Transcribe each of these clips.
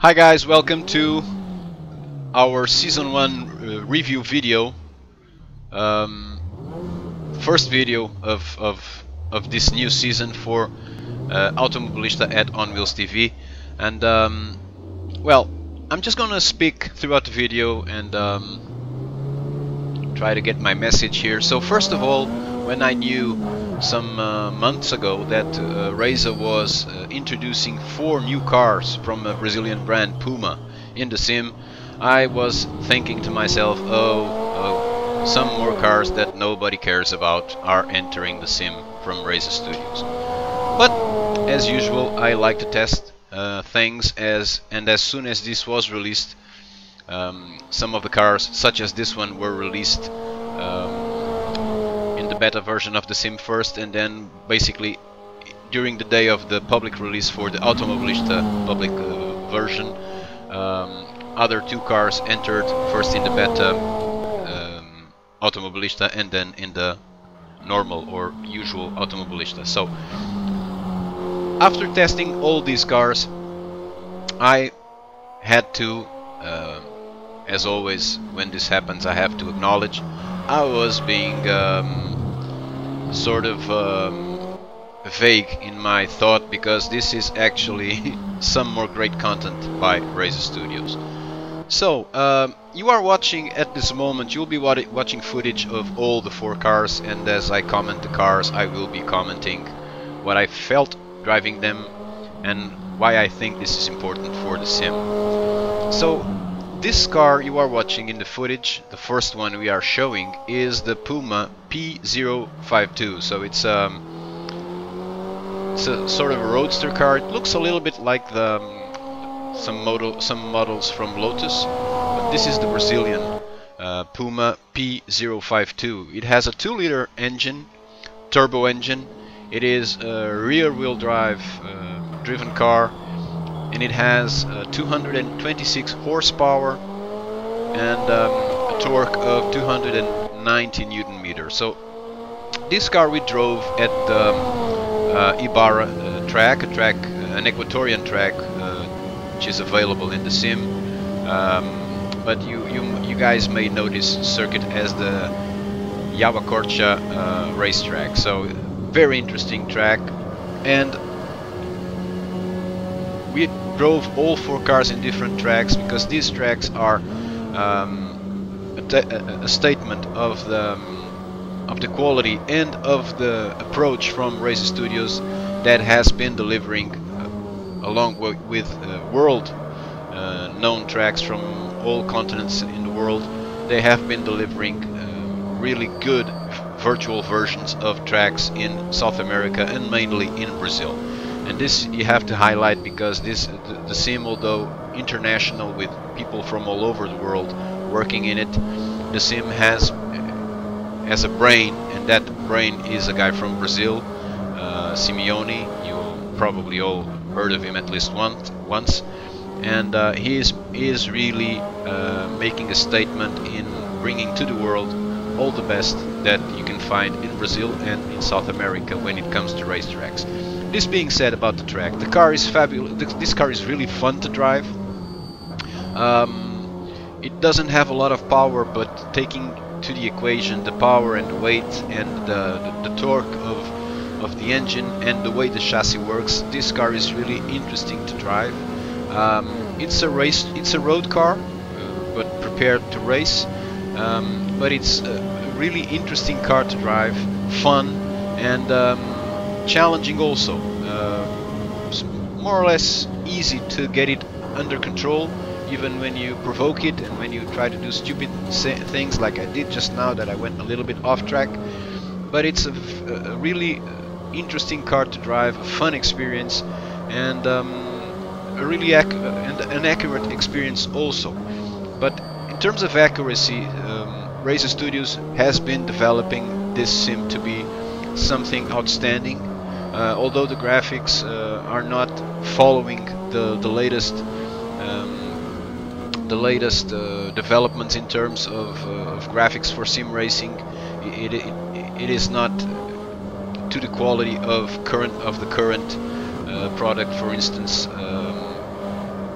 Hi guys, welcome to our Season 1 review video. First video of this new season for Automobilista at On Wheels TV. And well, I'm just gonna speak throughout the video and try to get my message here. So first of all, when I knew some months ago that Reza was introducing 4 new cars from a Brazilian brand, Puma, in the sim, I was thinking to myself, oh, some more cars that nobody cares about are entering the sim from Reza Studios. But as usual, I like to test things, as soon as this was released, some of the cars, such as this one, were released in the beta version of the sim first, and then basically during the day of the public release for the Automobilista public version, other 2 cars entered, first in the beta Automobilista and then in the normal or usual Automobilista. So after testing all these cars, I had to, as always when this happens, I have to acknowledge I was being sort of vague in my thought, because this is actually some more great content by Reza Studios. So you are watching at this moment, you'll be watching footage of all the 4 cars, and as I comment the cars, I will be commenting what I felt driving them and why I think this is important for the sim. So this car you are watching in the footage, the first one we are showing, is the Puma P052. So it's a sort of a roadster car. It looks a little bit like the some models from Lotus, but this is the Brazilian Puma P052. It has a 2-liter engine, turbo engine. It is a rear-wheel drive driven car, and it has 226 horsepower and a torque of 290 Newton meters. So this car we drove at the Ibarra track, an Equatorian track, which is available in the sim. But you guys may know this circuit as the Yawacorcha racetrack. So very interesting track, and we drove all 4 cars in different tracks, because these tracks are a statement of the quality and of the approach from Reza Studios that has been delivering, along with world known tracks from all continents in the world. They have been delivering really good virtual versions of tracks in South America and mainly in Brazil. And this you have to highlight, because the sim, although international with people from all over the world working in it, the sim has a brain, and that brain is a guy from Brazil, Simeone. You probably all heard of him at least once, and he is really making a statement in bringing to the world all the best that you can find in Brazil and in South America when it comes to racetracks. This being said about the track, the car is fabulous. This car is really fun to drive. It doesn't have a lot of power, but taking to the equation the power and the weight and the torque of the engine and the way the chassis works, this car is really interesting to drive. It's a road car, but prepared to race. But it's a really interesting car to drive, fun and challenging also. More or less easy to get it under control, even when you provoke it and when you try to do stupid things like I did just now, that I went a little bit off track. But it's a really interesting car to drive, a fun experience, and a really an accurate experience also. But in terms of accuracy, Reza Studios has been developing this sim to be something outstanding. Although the graphics are not following the latest developments in terms of graphics for sim racing, it is not to the quality of the current product. For instance,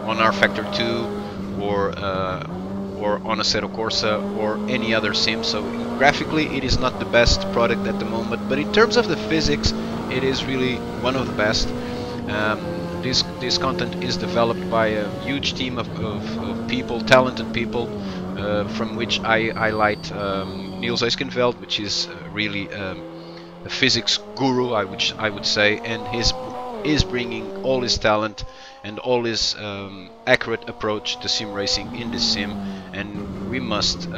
on R Factor 2 or on Assetto Corsa or any other sim. So graphically it is not the best product at the moment, but in terms of the physics it is really one of the best. This content is developed by a huge team of people, talented people, from which I highlight Niels Eiskenveld, which is really a physics guru, I would say, and is bringing all his talent and all his accurate approach to sim racing in this sim, and we must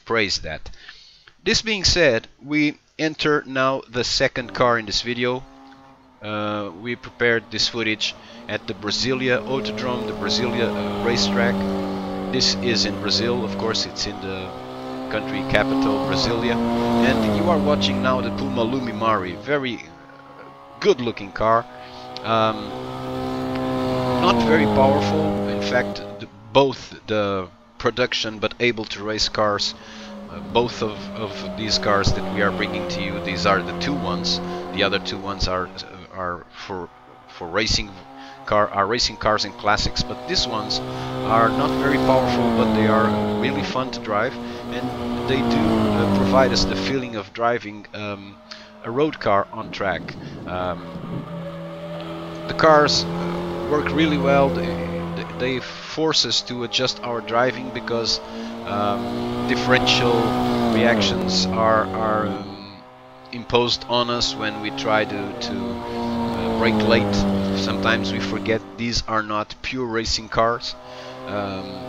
praise that. This being said, we enter now the second car in this video. We prepared this footage at the Brasilia Autodrome, the Brasilia racetrack. This is in Brazil, of course, it's in the country capital, Brasilia. And you are watching now the Puma Lumari, very good looking car. Not very powerful, in fact, both the production but able to race cars, both of these cars that we are bringing to you, these are the two ones. The other two ones are for racing cars and classics, but these ones are not very powerful, but they are really fun to drive, and they do provide us the feeling of driving a road car on track. The cars work really well. They force us to adjust our driving because differential reactions are imposed on us when we try to brake late. Sometimes we forget these are not pure racing cars.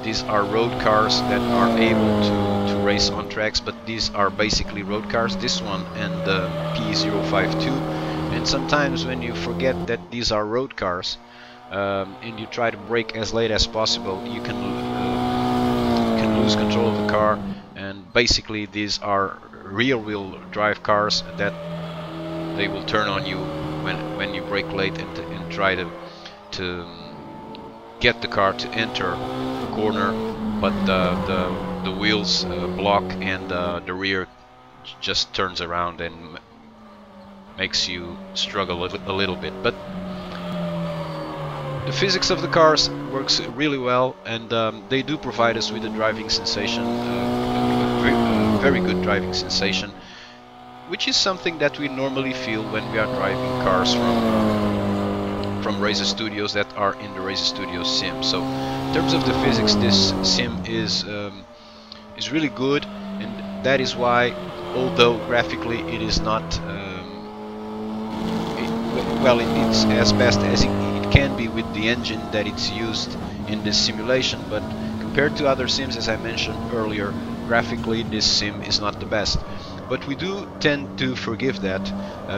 These are road cars that are able to race on tracks, but these are basically road cars, this one and the P052. And sometimes when you forget that these are road cars and you try to brake as late as possible, you can lose control of the car, and basically these are rear-wheel drive cars that they will turn on you when you brake late and try to get the car to enter the corner, but the wheels block and the rear just turns around and makes you struggle a little bit. But the physics of the cars works really well, and they do provide us with a driving sensation, a very good driving sensation, which is something that we normally feel when we are driving cars from Racer Studios that are in the Racer Studios sim. So in terms of the physics, this sim is really good, and that is why, although graphically it is not it's as best as it can be with the engine that it's used in this simulation, but compared to other sims, as I mentioned earlier, graphically this sim is not the best. But we do tend to forgive that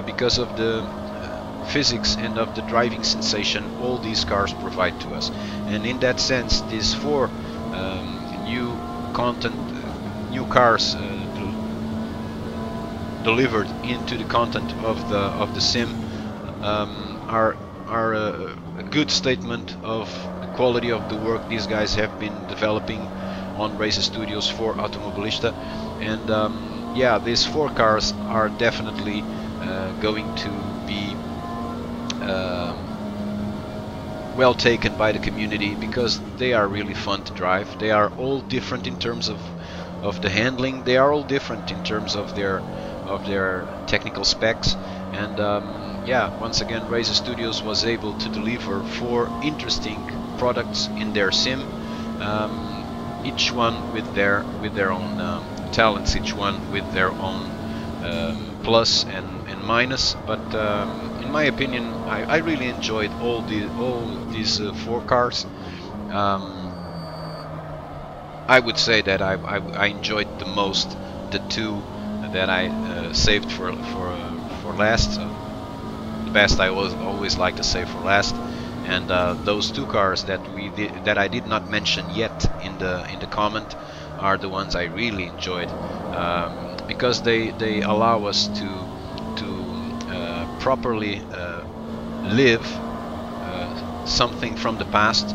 because of the physics and of the driving sensation all these cars provide to us. And in that sense, these four new cars delivered into the content of the sim are a good statement of the quality of the work these guys have been developing on Racer Studios for Automobilista. And yeah, these four cars are definitely going to be well taken by the community because they are really fun to drive. They are all different in terms of the handling. They are all different in terms of their technical specs. And yeah, once again, Racer Studios was able to deliver four interesting products in their sim, each one with their own talents, each one with their own plus and minus. But in my opinion, I really enjoyed all these four cars. I would say that I enjoyed the most the two that I saved for last. So the best I always like to save for last, and those two cars that I did not mention yet in the comment are the ones I really enjoyed, because they allow us to properly live something from the past,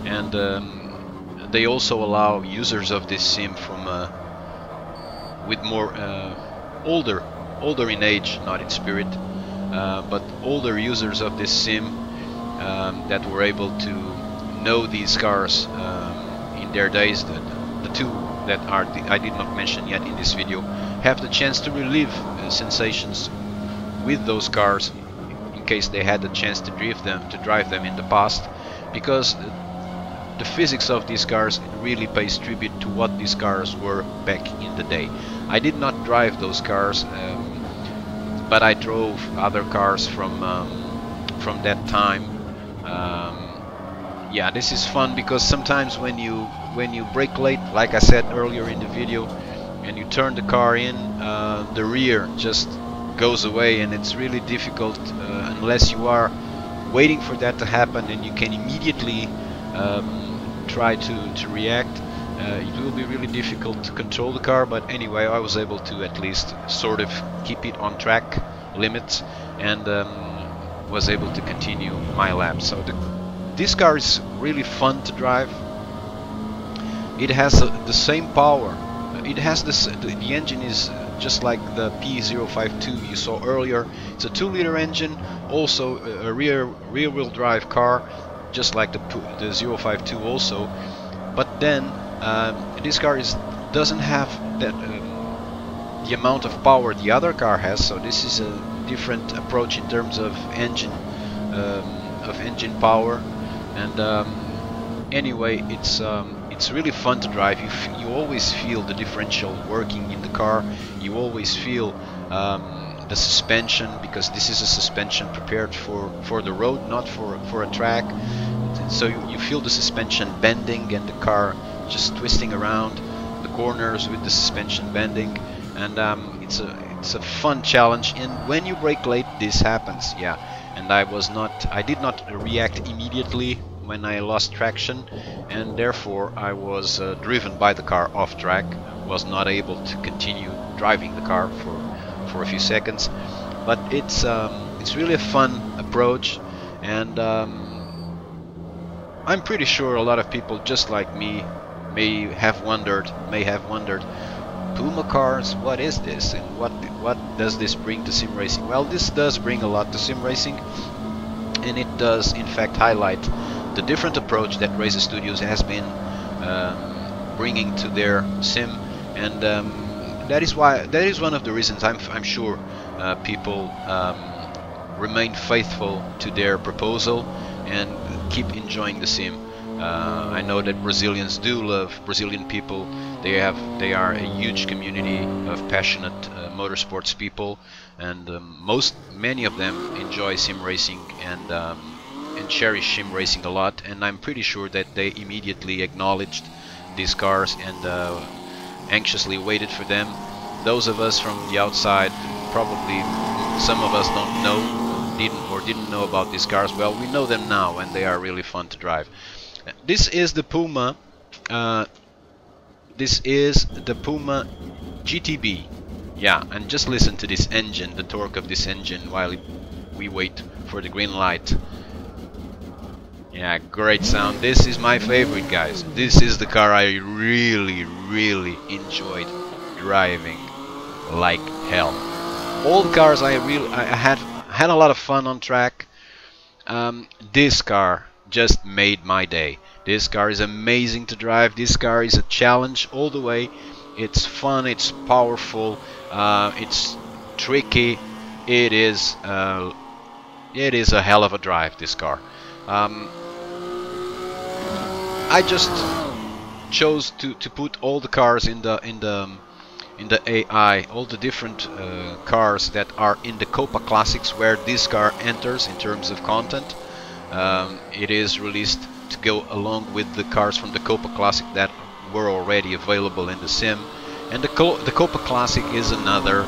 and they also allow users of this sim from with more older in age, not in spirit, but older users of this sim that were able to know these cars in their days. The two that I did not mention yet in this video have the chance to relive sensations with those cars in case they had the chance to drive them in the past, because the physics of these cars really pays tribute to what these cars were back in the day. I did not drive those cars, but I drove other cars from that time. Yeah, this is fun because sometimes when you brake late, like I said earlier in the video, and you turn the car in, the rear just goes away, and it's really difficult unless you are waiting for that to happen and you can immediately try to react. It will be really difficult to control the car, but anyway, I was able to at least sort of keep it on track limits, and was able to continue my lap. So this car is really fun to drive. It has the same power. It has the engine is just like the P052 you saw earlier. It's a 2-liter engine, also a rear-wheel drive car, just like the 052 also. But then this car doesn't have that the amount of power the other car has. So this is a different approach in terms of engine power. And anyway, it's really fun to drive. You always feel the differential working in the car. You always feel the suspension, because this is a suspension prepared for the road, not for a track. So you feel the suspension bending and the car just twisting around the corners with the suspension bending, and it's a fun challenge. And when you brake late, this happens. Yeah, and I did not react immediately when I lost traction, and therefore I was driven by the car off track. Was not able to continue driving the car for a few seconds. But it's really a fun approach, and I'm pretty sure a lot of people just like me may have wondered, Puma cars, what is this, and what does this bring to sim racing? Well, this does bring a lot to sim racing, and it does in fact highlight the different approach that Razer Studios has been bringing to their sim, and that is one of the reasons I'm sure people remain faithful to their proposal and keep enjoying the sim. I know that Brazilians do love, Brazilian people, they are a huge community of passionate motorsports people, and many of them enjoy sim racing and cherish sim racing a lot, and I'm pretty sure that they immediately acknowledged these cars and anxiously waited for them. Those of us from the outside, probably some of us didn't know about these cars. Well, we know them now, and they are really fun to drive. This is the Puma. This is the Puma GTB. Yeah, and just listen to this engine, the torque of this engine, while we wait for the green light. Yeah, great sound. This is my favorite, guys. This is the car I really enjoyed driving like hell. All the cars I had a lot of fun on track. This car just made my day. This car is amazing to drive. This car is a challenge all the way. It's fun, it's powerful, it's tricky. It is a hell of a drive, this car. I just chose to put all the cars in the AI, all the different cars that are in the Copa Classics, where this car enters in terms of content. It is released to go along with the cars from the Copa Classic that were already available in the sim, and the Copa Classic is another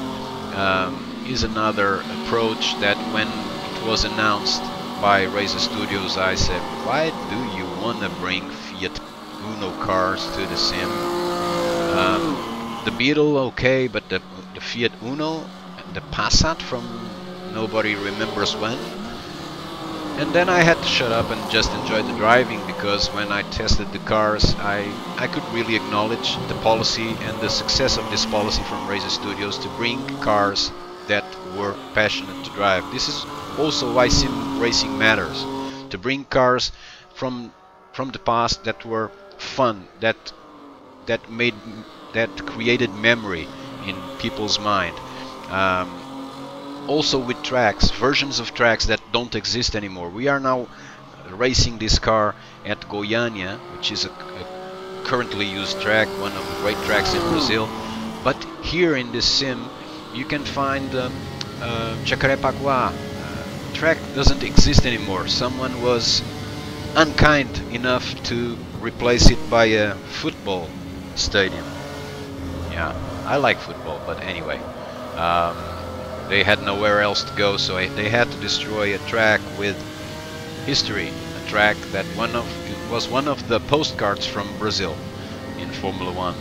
approach that when it was announced by Razer Studios, I said, why do you want to bring Fiat Uno cars to the sim? The Beetle, okay, but the Fiat Uno, the Passat from nobody remembers when. And then I had to shut up and just enjoy the driving, because when I tested the cars, I could really acknowledge the policy and the success of this policy from Razer Studios to bring cars that were passionate to drive. This is also why sim racing matters. to bring cars from the past that were fun, that made that created memory in people's mind. Also with tracks, versions of tracks that don't exist anymore. We are now racing this car at Goiânia, which is a currently used track, one of the great tracks in Brazil. But here in this sim, you can find Jacarepaguá. Track doesn't exist anymore. Someone was unkind enough to replace it by a football stadium. Yeah, I like football, but anyway. They had nowhere else to go, so they had to destroy a track with history, a track that was one of the postcards from Brazil in Formula 1,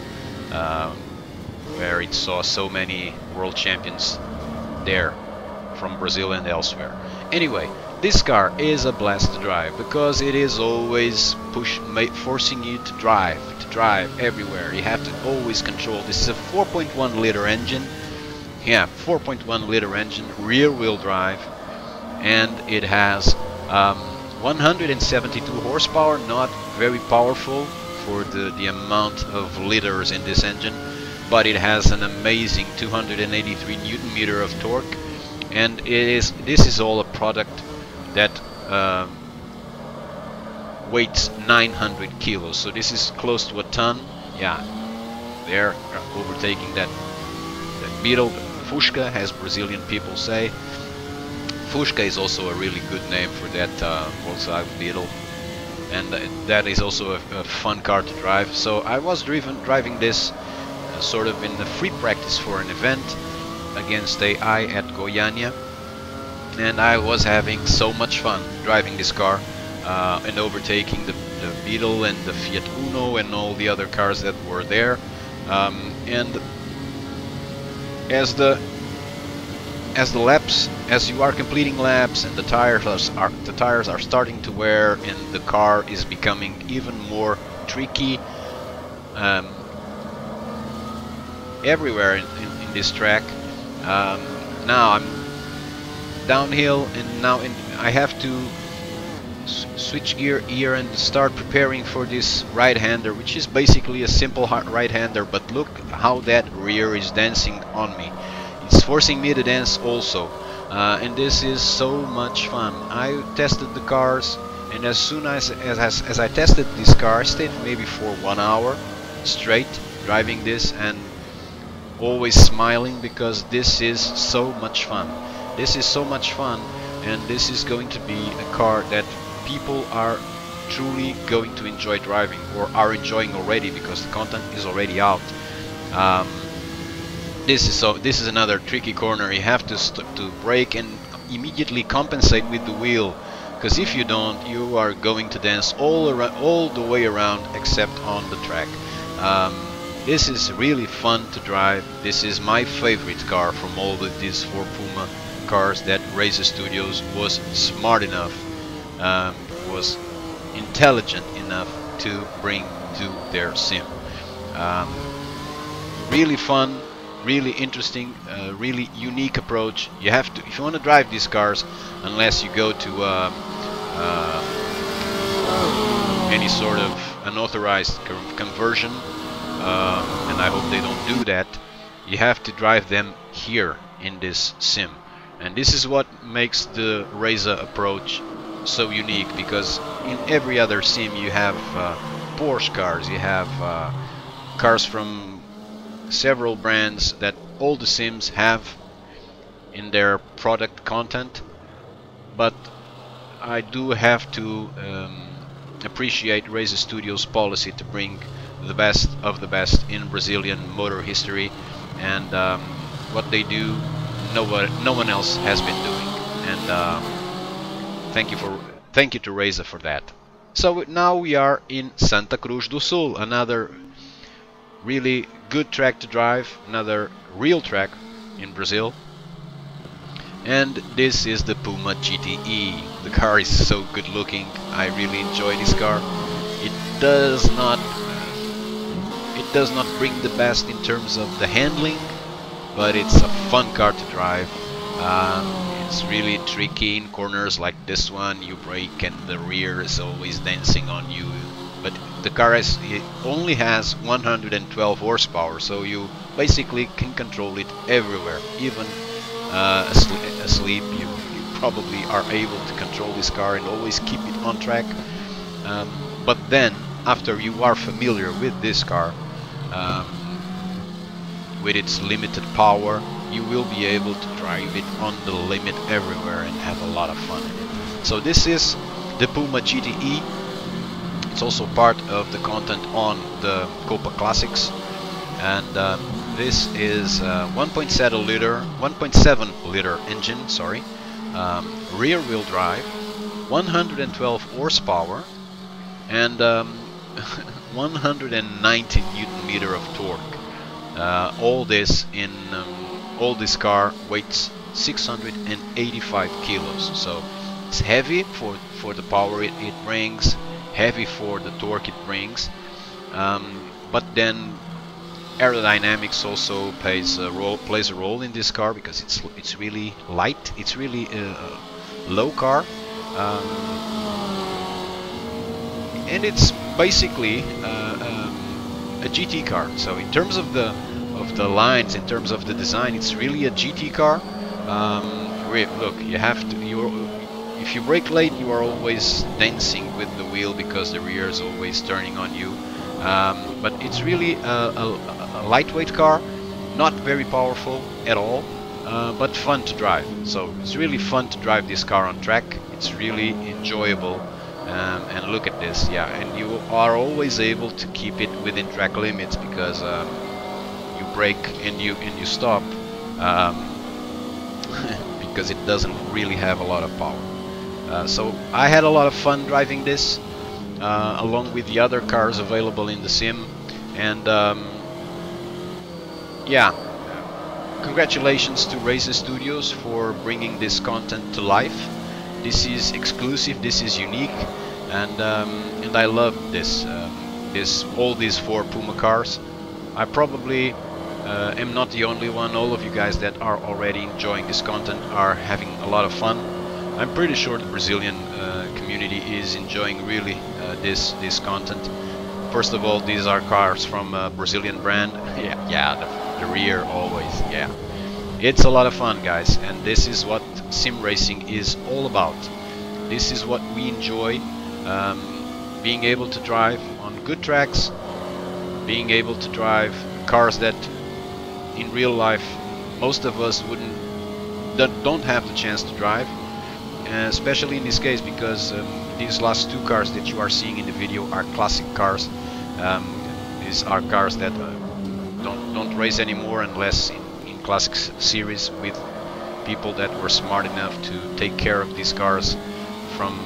where it saw so many world champions there from Brazil and elsewhere. Anyway, this car is a blast to drive because it is always forcing you to drive everywhere. You have to always control. This is a 4.1 liter engine. Yeah, 4.1 liter engine, rear wheel drive, and it has 172 horsepower, not very powerful for the amount of liters in this engine, but it has an amazing 283 Newton meter of torque, and this is all a product that weighs 900 kilos, so this is close to a ton. Yeah, they're overtaking that Beetle. Fusca, as Brazilian people say. Fusca is also a really good name for that Volkswagen Beetle, and that is also a fun car to drive. So I was driving this sort of in the free practice for an event against AI at Goiânia, and I was having so much fun driving this car and overtaking the Beetle and the Fiat Uno and all the other cars that were there. And as you are completing laps and the tires are starting to wear and the car is becoming even more tricky everywhere in this track. Now I'm downhill, and now I have to switch gear here and start preparing for this right-hander, which is basically a simple right-hander, but look how that rear is dancing on me. It's forcing me to dance also, and this is so much fun. I tested the cars, and as soon as I tested this car, I stayed maybe for 1 hour straight driving this and always smiling because this is so much fun. This is so much fun, and this is going to be a car that people are truly going to enjoy driving, or are enjoying already because the content is already out. This is another tricky corner. You have to brake and immediately compensate with the wheel, because if you don't, you are going to dance all the way around except on the track. This is really fun to drive. This is my favorite car from all these 4 Puma cars that Razer Studios was smart enough, was intelligent enough to bring to their sim. Really fun, really interesting, really unique approach. You have to, if you want to drive these cars, unless you go to any sort of unauthorized conversion, and I hope they don't do that, you have to drive them here in this sim. And this is what makes the Razer approach so unique, because in every other sim you have Porsche cars, you have cars from several brands that all the sims have in their product content, but I do have to appreciate Razer Studios' policy to bring the best of the best in Brazilian motor history, and what they do no one else has been doing, and thank you to Razer for that. So now we are in Santa Cruz do Sul, another really good track to drive, another real track in Brazil, and this is the Puma GTE. The car is so good looking. I really enjoy this car. It does not bring the best in terms of the handling, but it's a fun car to drive. It's really tricky in corners like this one. You brake and the rear is always dancing on you. But the car it only has 112 horsepower, so you basically can control it everywhere. Even asleep, you probably are able to control this car and always keep it on track. But then, after you are familiar with this car, with its limited power, you will be able to drive it on the limit everywhere and have a lot of fun in it. So this is the Puma GTE. It's also part of the content on the Copa Classics, and this is 1.7 liter engine, sorry, rear wheel drive, 112 horsepower, and 190 Newton meter of torque. All this car weighs 685 kilos, so it's heavy for the power it brings, heavy for the torque it brings, but then aerodynamics also plays a role in this car, because it's really light, it's really a low car, and it's basically a GT car. So in terms of the lines, in terms of the design, it's really a GT car. Look, you have to. If you brake late, you are always dancing with the wheel because the rear is always turning on you. But it's really a lightweight car, not very powerful at all, but fun to drive. So it's really fun to drive this car on track. It's really enjoyable. And look at this, yeah, and you are always able to keep it within track limits, because you brake and you stop, because it doesn't really have a lot of power. So I had a lot of fun driving this, along with the other cars available in the sim, and yeah, congratulations to Racer Studios for bringing this content to life. This is exclusive, this is unique, and I love this. All these 4 Puma cars. I probably am not the only one. All of you guys that are already enjoying this content are having a lot of fun. I'm pretty sure the Brazilian community is enjoying really this content. First of all, these are cars from a Brazilian brand. Yeah, the rear always. Yeah. It's a lot of fun, guys, and this is what sim racing is all about. This is what we enjoy, being able to drive on good tracks, being able to drive cars that in real life most of us don't have the chance to drive, especially in this case, because these last 2 cars that you are seeing in the video are classic cars. These are cars that don't race anymore unless in Classics series, with people that were smart enough to take care of these cars from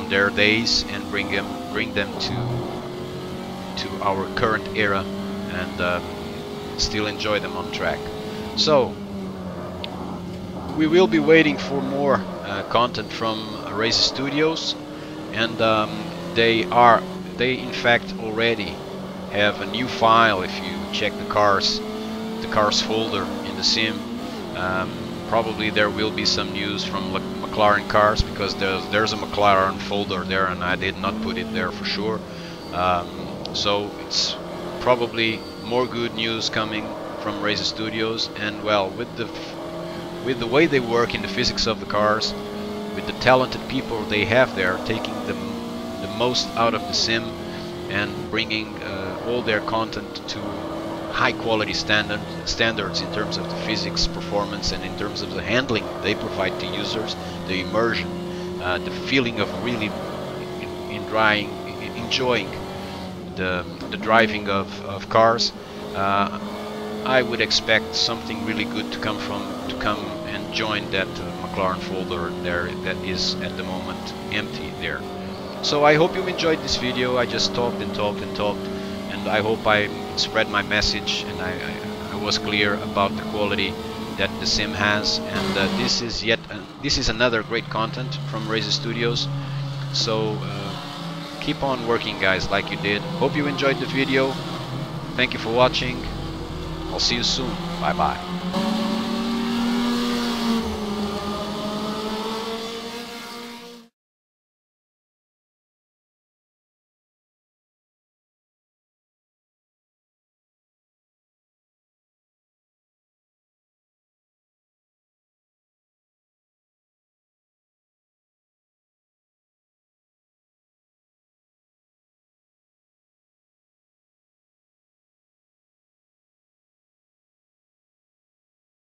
their days and bring them to our current era, and still enjoy them on track. So we will be waiting for more content from Racer Studios, and they in fact already have a new file. If you check the cars folder in the sim, probably there will be some news from McLaren cars, because there's a McLaren folder there and I did not put it there for sure. So it's probably more good news coming from Racer Studios, and well, with the way they work in the physics of the cars, with the talented people they have there, taking the most out of the sim and bringing all their content to high quality standards in terms of the physics, performance, and in terms of the handling they provide to users, the immersion, the feeling of really enjoying the driving of cars. I would expect something really good to come and join that McLaren folder there that is at the moment empty there. So I hope you enjoyed this video. I just talked and talked and talked, and I hope I spread my message and I was clear about the quality that the sim has, and this is another great content from Racer Studios. So keep on working, guys, like you did. Hope you enjoyed the video. Thank you for watching. I'll see you soon. Bye bye.